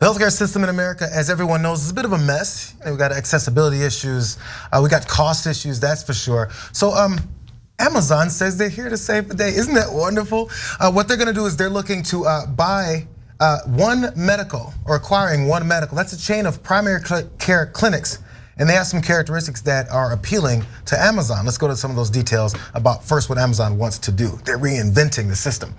The healthcare system in America, as everyone knows, is a bit of a mess. We got accessibility issues, we got cost issues, that's for sure. So Amazon says they're here to save the day. Isn't that wonderful? What they're gonna do is they're looking to buy One Medical, or acquiring One Medical. That's a chain of primary care clinics, and they have some characteristics that are appealing to Amazon. Let's go to some of those details about first what Amazon wants to do. They're reinventing the system.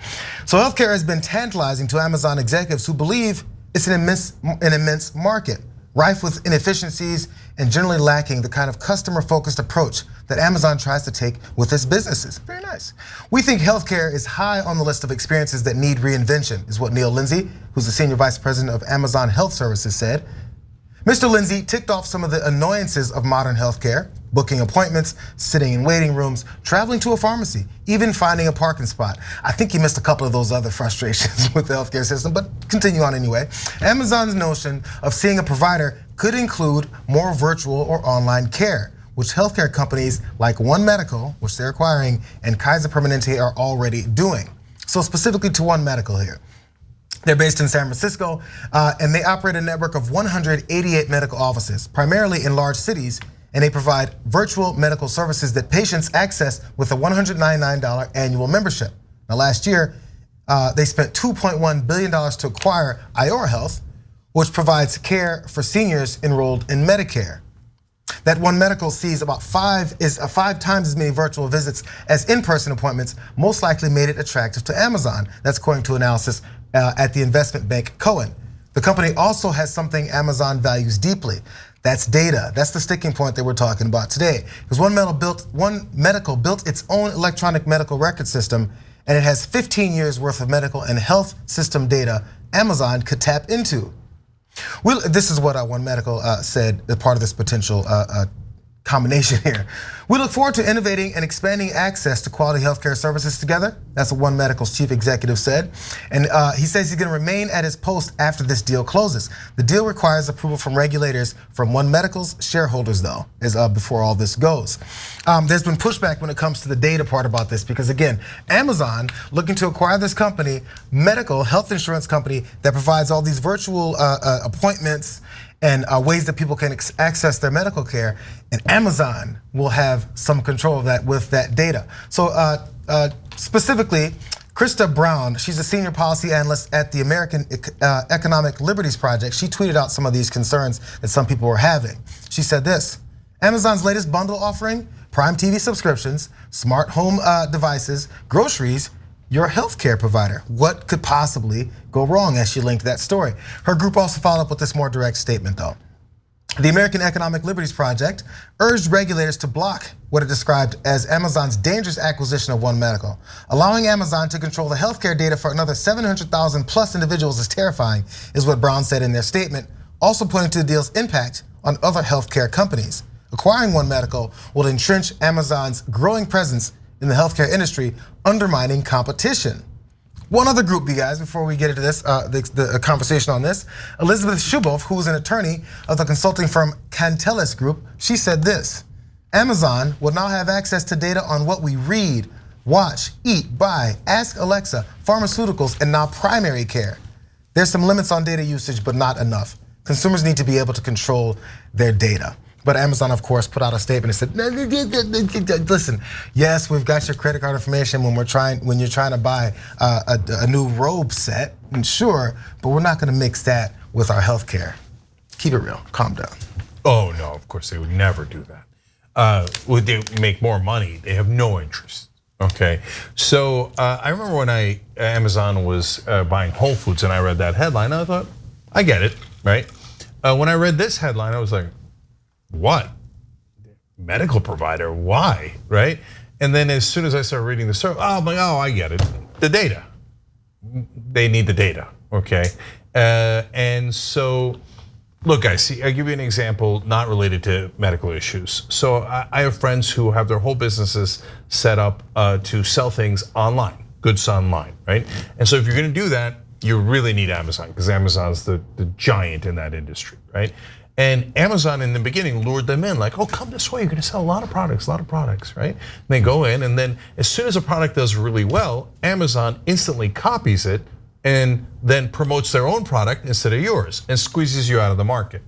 So healthcare has been tantalizing to Amazon executives who believe it's an immense market, rife with inefficiencies and generally lacking the kind of customer-focused approach that Amazon tries to take with its businesses. Very nice. We think healthcare is high on the list of experiences that need reinvention, is what Neil Lindsay, who's the senior vice president of Amazon Health Services, said. Mr. Lindsay ticked off some of the annoyances of modern healthcare: booking appointments, sitting in waiting rooms, traveling to a pharmacy, even finding a parking spot. I think he missed a couple of those other frustrations with the healthcare system, but continue on anyway. Amazon's notion of seeing a provider could include more virtual or online care, which healthcare companies like One Medical, which they're acquiring, and Kaiser Permanente are already doing. So specifically to One Medical here. They're based in San Francisco, and they operate a network of 188 medical offices, primarily in large cities, and they provide virtual medical services that patients access with a $199 annual membership. Now last year, they spent $2.1 billion to acquire Iora Health, which provides care for seniors enrolled in Medicare. That One Medical sees about 5 times as many virtual visits as in-person appointments, most likely made it attractive to Amazon. That's according to analysis at the investment bank Cohen. The company also has something Amazon values deeply. That's data. That's the sticking point that we're talking about today. Because One Medical built its own electronic medical record system, and it has 15 years worth of medical and health system data Amazon could tap into. This is what One Medical said as part of this potential combination here. We look forward to innovating and expanding access to quality healthcare services together. That's what One Medical's chief executive said. And he says he's gonna remain at his post after this deal closes. The deal requires approval from regulators from One Medical's shareholders though, before all this goes. There's been pushback when it comes to the data part about this because again, Amazon looking to acquire this company, medical health insurance company that provides all these virtual appointments and ways that people can access their medical care, and Amazon will have some control of that with that data. So specifically, Krista Brown, she's a senior policy analyst at the American Economic Liberties Project. She tweeted out some of these concerns that some people were having. She said this: Amazon's latest bundle offering, Prime TV subscriptions, smart home devices, groceries, your healthcare provider. What could possibly go wrong, as she linked that story? Her group also followed up with this more direct statement though. The American Economic Liberties Project urged regulators to block what it described as Amazon's dangerous acquisition of One Medical. Allowing Amazon to control the healthcare data for another 700,000 plus individuals is terrifying, is what Brown said in their statement, also pointing to the deal's impact on other healthcare companies. Acquiring One Medical will entrench Amazon's growing presence in the healthcare industry, undermining competition. One other group, you guys, before we get into this, the conversation on this, Elizabeth Shubov, who is an attorney of the consulting firm Cantelis Group, she said this: Amazon will now have access to data on what we read, watch, eat, buy, ask Alexa, pharmaceuticals, and now primary care. There's some limits on data usage, but not enough. Consumers need to be able to control their data. But Amazon, of course, put out a statement and said, listen, yes, we've got your credit card information when you're trying to buy a new robe set, and sure, but we're not gonna mix that with our healthcare. Keep it real, calm down. Oh no, of course they would never do that. Would they make more money? They have no interest. Okay, so I remember when Amazon was buying Whole Foods and I read that headline, I thought, I get it, right? When I read this headline, I was like, what? Medical provider, why, right? And then as soon as I started reading the story, I'm like, oh, I get it. The data, they need the data, okay? And so, look guys, I'll give you an example not related to medical issues. So I have friends who have their whole businesses set up to sell things online, goods online, right? And so if you're gonna do that, you really need Amazon, because Amazon's the giant in that industry, right? And Amazon in the beginning lured them in like, oh, come this way, you're gonna sell a lot of products, right? And they go in, and then as soon as a product does really well, Amazon instantly copies it and then promotes their own product instead of yours and squeezes you out of the market.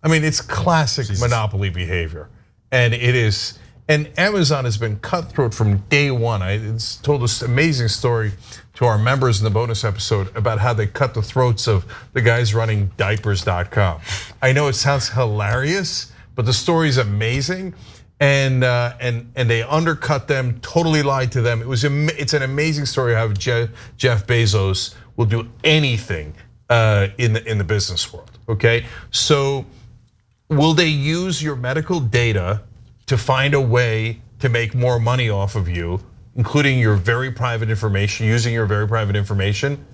I mean, it's classic monopoly behavior, and it is. And Amazon has been cutthroat from day one. I told this amazing story to our members in the bonus episode about how they cut the throats of the guys running diapers.com. I know it sounds hilarious, but the story is amazing. And they undercut them, totally lied to them. It's an amazing story how Jeff Bezos will do anything in the business world. Okay, so will they use your medical data to find a way to make more money off of you, including your very private information, using your very private information?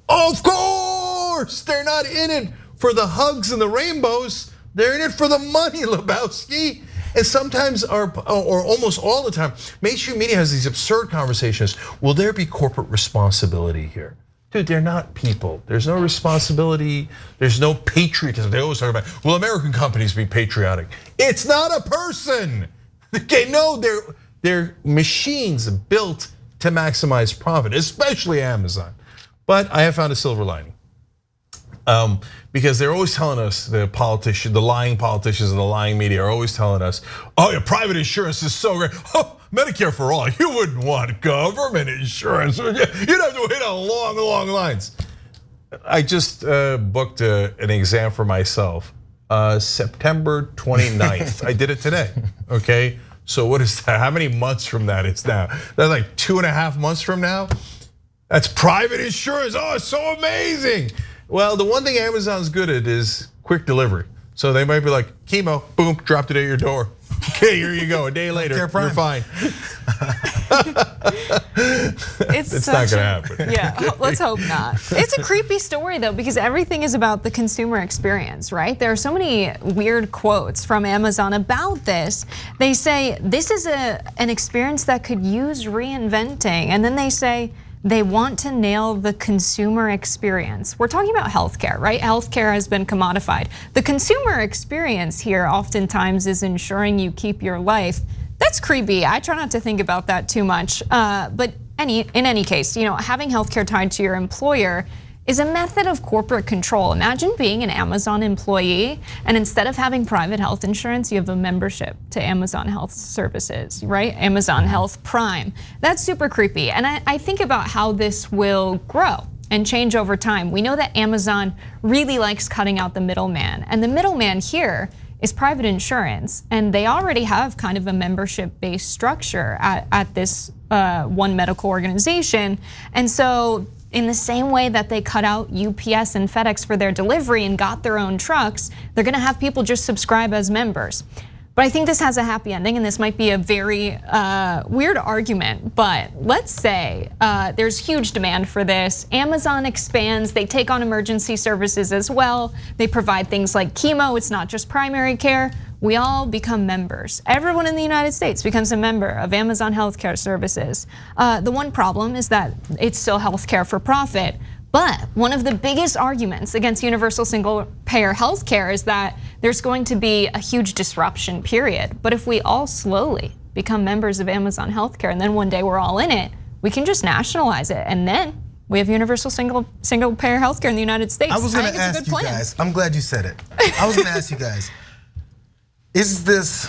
Of course, they're not in it for the hugs and the rainbows. They're in it for the money, Lebowski. And sometimes, or almost all the time, mainstream media has these absurd conversations. Will there be corporate responsibility here? Dude, they're not people. There's no responsibility. There's no patriotism. They always talk about, will American companies be patriotic? It's not a person. Okay, no, they're machines built to maximize profit, especially Amazon. But I have found a silver lining. Because they're always telling us, the lying politicians and the lying media are always telling us, oh, your private insurance is so great. Oh, Medicare for all, you wouldn't want government insurance. You'd have to wait on long lines. I just booked an exam for myself, September 29th. I did it today, okay? So what is that? How many months from that is now? That's like 2.5 months from now? That's private insurance, oh, it's so amazing. Well, the one thing Amazon's good at is quick delivery. So they might be like, chemo, boom, dropped it at your door. Okay, here you go, a day later, you're fine. It's not gonna happen. Yeah, let's hope not. It's a creepy story though, because everything is about the consumer experience, right? There are so many weird quotes from Amazon about this. They say, this is an experience that could use reinventing. And then they say, they want to nail the consumer experience. We're talking about healthcare, right? Healthcare has been commodified. The consumer experience here oftentimes is ensuring you keep your life. That's creepy. I try not to think about that too much. But in any case, having healthcare tied to your employer is a method of corporate control. Imagine being an Amazon employee, and instead of having private health insurance, you have a membership to Amazon Health Services, right? Amazon Health Prime. That's super creepy. And I think about how this will grow and change over time. We know that Amazon really likes cutting out the middleman. And the middleman here is private insurance. And they already have kind of a membership-based structure at this one medical organization. And so, in the same way that they cut out UPS and FedEx for their delivery and got their own trucks, they're gonna have people just subscribe as members. But I think this has a happy ending, and this might be a very weird argument, but let's say there's huge demand for this. Amazon expands, they take on emergency services as well. They provide things like chemo, it's not just primary care. We all become members. Everyone in the United States becomes a member of Amazon Healthcare Services. The one problem is that it's still healthcare for profit. But one of the biggest arguments against universal single payer healthcare is that there's going to be a huge disruption period. But if we all slowly become members of Amazon Healthcare and then one day we're all in it, we can just nationalize it, and then we have universal single payer healthcare in the United States. I was gonna ask you guys, I'm glad you said it. I was gonna ask you guys, is this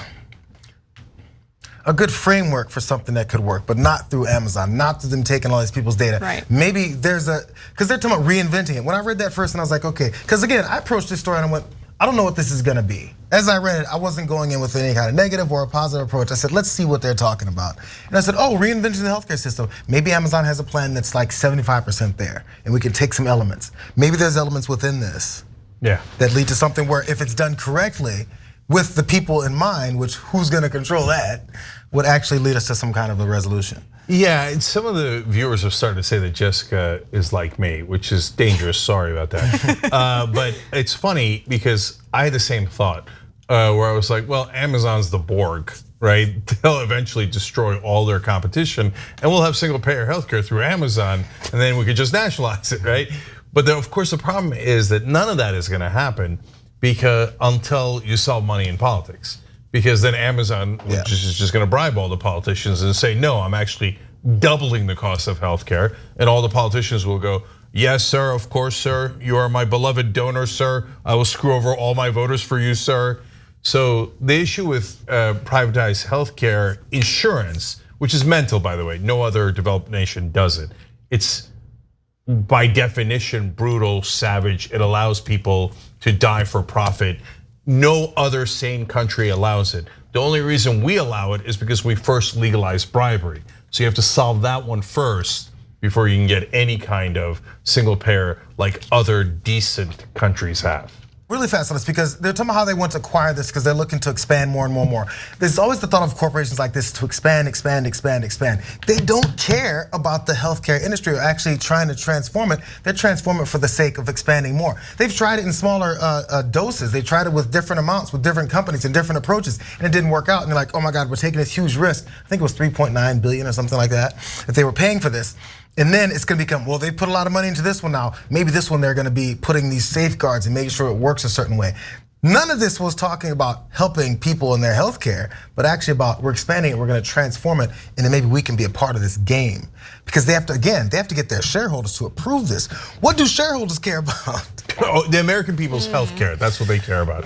a good framework for something that could work, but not through Amazon, not through them taking all these people's data? Right. Maybe there's because they're talking about reinventing it. When I read that first and I was like, okay, because again, I approached this story and I went, I don't know what this is gonna be. As I read it, I wasn't going in with any kind of negative or a positive approach. I said, let's see what they're talking about. And I said, oh, reinventing the healthcare system. Maybe Amazon has a plan that's like 75% there, and we can take some elements. Maybe there's elements within this that lead to something where if it's done correctly, with the people in mind, which who's gonna control that, would actually lead us to some kind of a resolution. Yeah, and some of the viewers have started to say that Jessica is like me, which is dangerous, sorry about that. But it's funny because I had the same thought where I was like, well, Amazon's the Borg, right? They'll eventually destroy all their competition and we'll have single payer healthcare through Amazon and then we could just nationalize it, right? But then of course the problem is that none of that is gonna happen because until you solve money in politics. Because then Amazon is just gonna bribe all the politicians and say, no, I'm actually doubling the cost of healthcare. And all the politicians will go, Yes, sir, of course, sir. You are my beloved donor, sir. I will screw over all my voters for you, sir. So the issue with privatized healthcare insurance, which is mental, by the way, no other developed nation does it. It's by definition brutal, savage. It allows people to die for profit. No other sane country allows it. The only reason we allow it is because we first legalized bribery. So you have to solve that one first before you can get any kind of single payer like other decent countries have. Really fast on this because they're talking about how they want to acquire this because they're looking to expand more and more and more. There's always the thought of corporations like this to expand, expand, expand, expand. They don't care about the healthcare industry or actually trying to transform it. They're transforming it for the sake of expanding more. They've tried it in smaller doses. They tried it with different amounts, with different companies and different approaches, and it didn't work out. And they're like, oh my God, we're taking this huge risk. I think it was 3.9 billion or something like that, if they were paying for this. And then it's gonna become, well, they put a lot of money into this one now. Maybe this one they're gonna be putting these safeguards and making sure it works a certain way. None of this was talking about helping people in their healthcare, but actually about we're expanding it, we're gonna transform it, and then maybe we can be a part of this game. Because they have to get their shareholders to approve this. What do shareholders care about? Oh, the American people's healthcare, that's what they care about.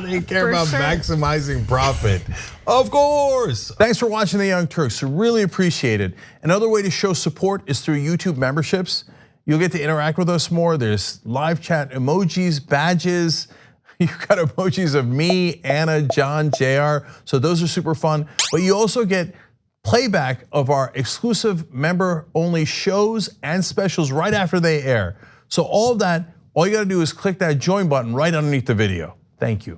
They care about maximizing profit. Of course. Thanks for watching The Young Turks, really appreciate it. Another way to show support is through YouTube memberships. You'll get to interact with us more. There's live chat emojis, badges. You've got emojis of me, Anna, John, JR. So those are super fun. But you also get playback of our exclusive member-only shows and specials right after they air. So all of that, all you gotta do is click that join button right underneath the video. Thank you.